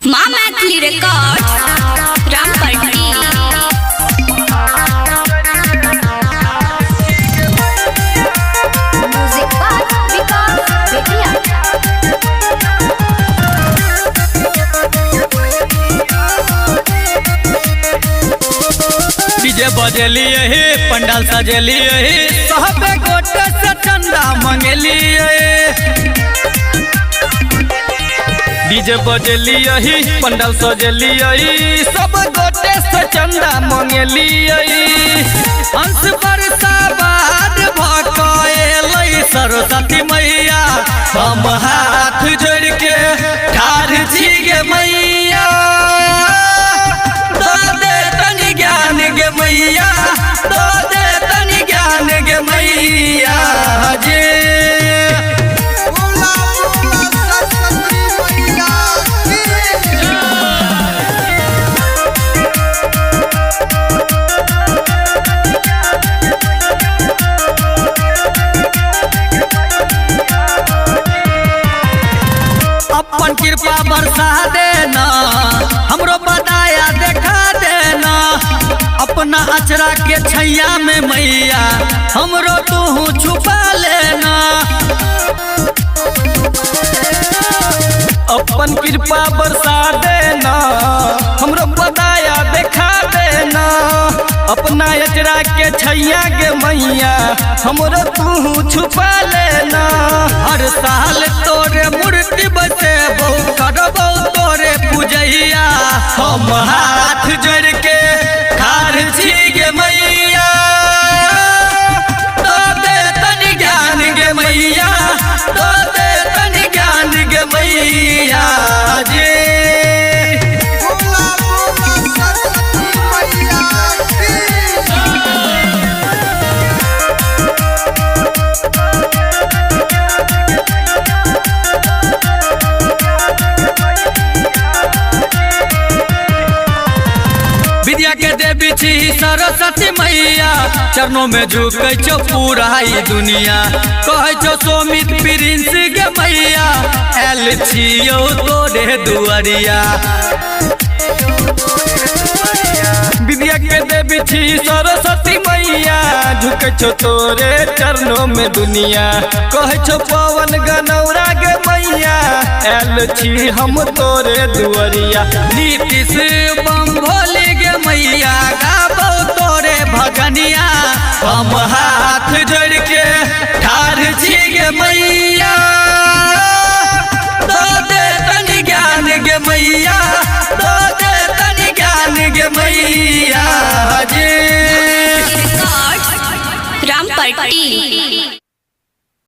माँ Maithili records Rampatti. Music by Vikas Bettiah. DJ बजलिए ही पंडाल सजलिए ही सहबे गोटे से चंदा मंगलिए। डीजे बजलिए ही पंडाल सजलिए ही सब गोटे से चंदा मंगलिए। हंस बरसा बाद भकएल सरस्वती मैया हम हाथ जोड़ के ठाढ़ छी गे मैया। मैया दो दे तनी ज्ञान गे मैया जे अपन कृपा बरसा देना हमरो बताया देखा देना। अपना अचरा के छैया में मैया हमरो तू छुपा लेना। अपन कृपा बरसा देना हमरो बताया देखा देना। अपना अचरा के छैया के मैया हमरो तू छुपा लेना। हर साल तोरे मूर्ति बसेबो करबो तोरे पूजैया हम हाथ जोड़ के ठाढ़ छी गे मैया। दो दे तनी ज्ञान गे मैया दो दे तनी ज्ञान गे मैया जे विद्या के देवी छी सरस्वती मैया। चरणों में झुकै छो पूरा ही दुनिया। कहै छो सोमित प्रिंस गे मैया आयल छियौ तोरे दुआरिया। विद्या के देवी छी सरस्वती मैया झुकै छो तोरे चरणों में दुनिया। कहै छो पवन गनौरा गे मैया आयल छी हम तोरे दुआरिया। नीतीश बम भोले गे मैया गाबो तोरे भजनिया हम हाथ जोड़ के ठाढ़ छी गे मैया। दो दे तनी ज्ञान गे मैया दो दे तनी ज्ञान गे मैया जे रामपट्टी।